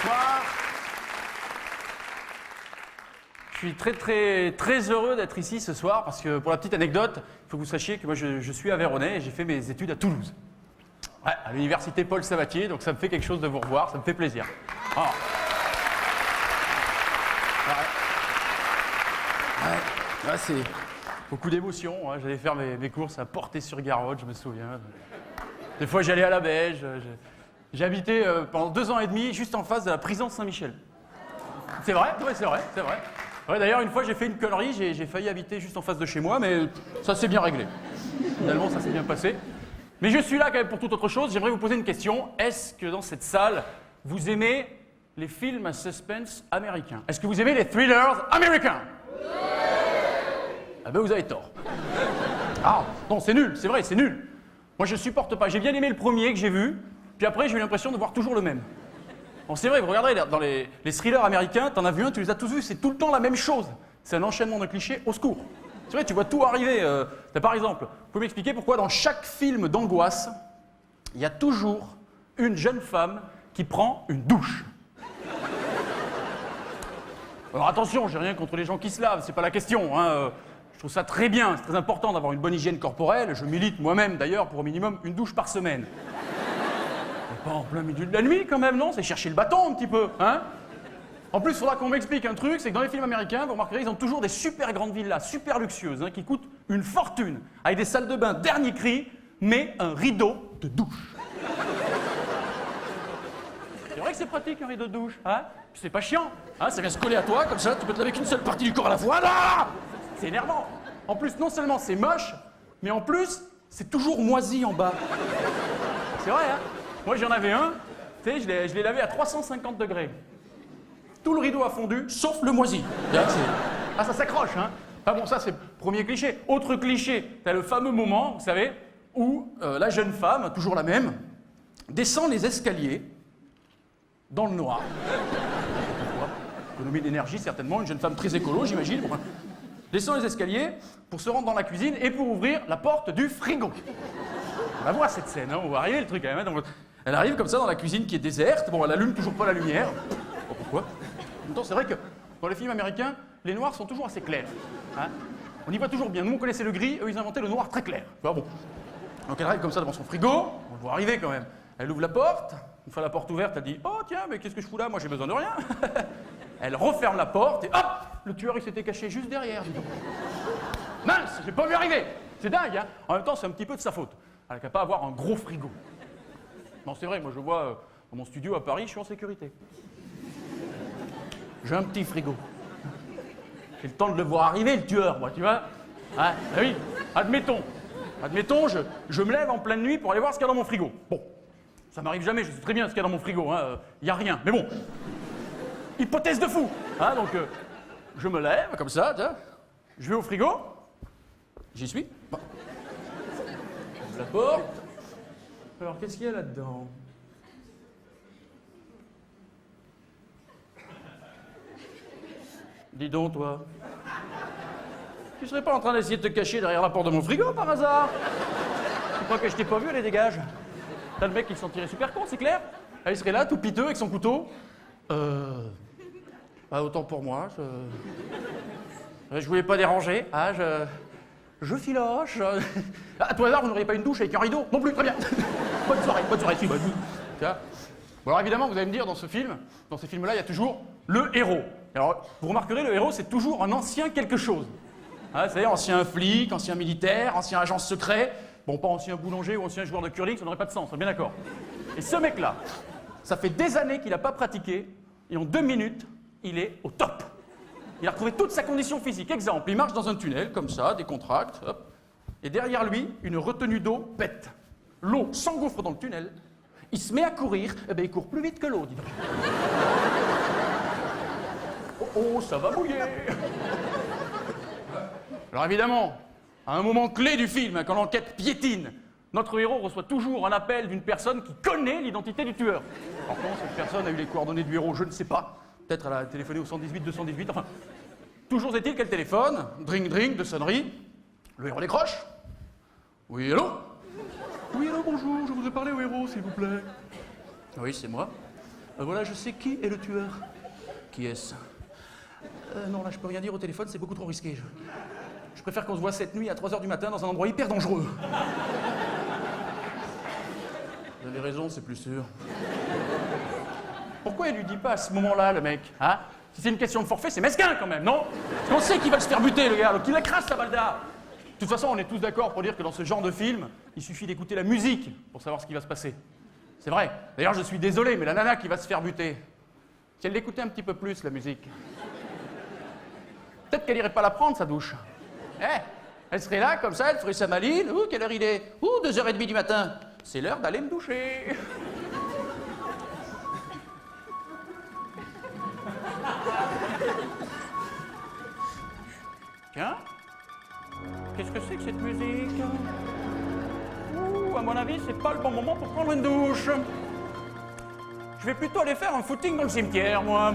Bonsoir. Je suis très heureux d'être ici ce soir parce que, pour la petite anecdote, il faut que vous sachiez que moi je suis Aveyronnais et j'ai fait mes études à Toulouse. Ouais, à l'université Paul Sabatier, donc ça me fait quelque chose de vous revoir, ça me fait plaisir. Oh. Ouais, c'est beaucoup d'émotions. Hein. J'allais faire mes courses à Portet-sur-Garonne, je me souviens. Des fois, j'allais à la Belge. J'ai habité pendant 2 ans et demi juste en face de la prison Saint-Michel. C'est vrai? Oui, c'est vrai. Ouais, d'ailleurs, une fois, j'ai fait une connerie. J'ai failli habiter juste en face de chez moi, mais ça s'est bien réglé. Finalement, ça s'est bien passé. Mais je suis là quand même pour toute autre chose. J'aimerais vous poser une question. Est-ce que dans cette salle, vous aimez les films à suspense américains? Est-ce que vous aimez les thrillers américains? Ah ben vous avez tort. Ah, non, c'est nul, c'est vrai, c'est nul. Moi, je supporte pas. J'ai bien aimé le premier que j'ai vu, puis après, j'ai eu l'impression de voir toujours le même. Bon, c'est vrai, vous regardez, dans les thrillers américains, t'en as vu un, tu les as tous vus, c'est tout le temps la même chose. C'est un enchaînement de clichés au secours. C'est vrai, tu vois tout arriver. Par exemple, vous pouvez m'expliquer pourquoi dans chaque film d'angoisse, il y a toujours une jeune femme qui prend une douche. Alors attention, j'ai rien contre les gens qui se lavent, c'est pas la question, hein. Je trouve ça très bien, c'est très important d'avoir une bonne hygiène corporelle. Je milite moi-même d'ailleurs pour au minimum une douche par semaine. Mais pas en plein milieu de la nuit quand même, non? C'est chercher le bâton un petit peu, hein? En plus, il faudra qu'on m'explique un truc, c'est que dans les films américains, vous remarquerez, ils ont toujours des super grandes villas, super luxueuses, hein, qui coûtent une fortune, avec des salles de bain dernier cri, mais un rideau de douche. C'est vrai que c'est pratique un rideau de douche, hein? Puis c'est pas chiant, hein? Ça vient se coller à toi, comme ça, tu peux te laver qu'une seule partie du corps à la fois. Là, c'est énervant. En plus, non seulement c'est moche, mais en plus, c'est toujours moisi en bas. C'est vrai, hein? Moi, j'en avais un, tu sais, je l'ai lavé à 350 degrés. Tout le rideau a fondu, sauf le moisi. Ah, ça s'accroche, hein? Ah bon, ça, c'est le premier cliché. Autre cliché, t'as le fameux moment, vous savez, où la jeune femme, toujours la même, descend les escaliers dans le noir. Pourquoi? Économie d'énergie, certainement, une jeune femme très écolo, j'imagine. Bon, descend les escaliers pour se rendre dans la cuisine et pour ouvrir la porte du frigo. On va voir cette scène, hein, on va arriver le truc quand même. Donc, elle arrive comme ça dans la cuisine qui est déserte. Bon, elle allume toujours pas la lumière. Bon, pourquoi? En même temps, c'est vrai que dans les films américains, les noirs sont toujours assez clairs. Hein, on y voit toujours bien. Nous, on connaissait le gris, eux, ils inventaient le noir très clair. Bon. Donc elle arrive comme ça devant son frigo. On le voit arriver quand même. Elle ouvre la porte. Une fois la porte ouverte, elle dit « Oh tiens, mais qu'est-ce que je fous là? Moi, j'ai besoin de rien. » Elle referme la porte et hop, le tueur, il s'était caché juste derrière. Dis donc. Mince, j'ai pas vu arriver. C'est dingue, hein? En même temps, c'est un petit peu de sa faute. Elle n'a qu'à pas avoir un gros frigo. Non, c'est vrai, moi, je vois dans mon studio à Paris, je suis en sécurité. J'ai un petit frigo. J'ai le temps de le voir arriver, le tueur, moi, tu vois? Ah oui, admettons, je me lève en pleine nuit pour aller voir ce qu'il y a dans mon frigo. Bon. Ça m'arrive jamais, je sais très bien ce qu'il y a dans mon frigo, hein. Y a rien, mais bon. Hypothèse de fou, hein, donc je me lève comme ça, tiens, je vais au frigo, j'y suis. Bon. J'ouvre la porte. Alors, qu'est-ce qu'il y a là-dedans? Dis donc, toi. Tu serais pas en train d'essayer de te cacher derrière la porte de mon frigo, par hasard? Tu crois que je t'ai pas vu, allez, dégage. T'as le mec qui s'en tirait super con, c'est clair? Il serait là, tout piteux, avec son couteau. Pas autant pour moi, je voulais pas déranger. Ah, je filoche. Ah, à tout hasard, vous n'auriez pas une douche avec un rideau? Non plus, très bien. Bonne soirée, si, bonne. Bon, alors évidemment, vous allez me dire, dans ces films-là, il y a toujours le héros. Alors, vous remarquerez, le héros, c'est toujours un ancien quelque chose. Hein, c'est-à-dire ancien flic, ancien militaire, ancien agent secret. Bon, pas ancien boulanger ou ancien joueur de curling, ça n'aurait pas de sens, on est bien d'accord. Et ce mec-là, ça fait des années qu'il n'a pas pratiqué, et en 2 minutes, il est au top. Il a retrouvé toute sa condition physique. Exemple, il marche dans un tunnel, comme ça, décontracte, hop, et derrière lui, une retenue d'eau pète. L'eau s'engouffre dans le tunnel, il se met à courir, et bien il court plus vite que l'eau, dis donc. Oh, ça va mouiller. Alors évidemment, à un moment clé du film, quand l'enquête piétine, notre héros reçoit toujours un appel d'une personne qui connaît l'identité du tueur. Alors comment cette personne a eu les coordonnées du héros, je ne sais pas. Peut-être elle a téléphoné au 118, 218, enfin... Toujours est-il qu'elle téléphone, dring, de sonnerie. Le héros décroche. Oui, allô? Oui, allô, bonjour, je voudrais parler au héros, s'il vous plaît. Oui, c'est moi. Voilà, je sais qui est le tueur. Qui est-ce? Non, là, je peux rien dire au téléphone, c'est beaucoup trop risqué. Je préfère qu'on se voit cette nuit à 3h du matin dans un endroit hyper dangereux. Vous avez raison, c'est plus sûr. Pourquoi il lui dit pas à ce moment-là, le mec, hein? Si c'est une question de forfait, c'est mesquin quand même, non? Parce qu'on sait qu'il va se faire buter, le gars, donc il la crasse, sa balda. De toute façon, on est tous d'accord pour dire que dans ce genre de film, il suffit d'écouter la musique pour savoir ce qui va se passer. C'est vrai. D'ailleurs, je suis désolé, mais la nana qui va se faire buter, si elle l'écoutait un petit peu plus, la musique, peut-être qu'elle irait pas la prendre, sa douche. Elle serait là, comme ça, elle ferait sa maline. Ouh, quelle heure il est? Ouh, 2h30 du matin. C'est l'heure d'aller me doucher. Tiens, qu'est-ce que c'est que cette musique? Ouh, à mon avis, c'est pas le bon moment pour prendre une douche. Je vais plutôt aller faire un footing dans le cimetière, moi.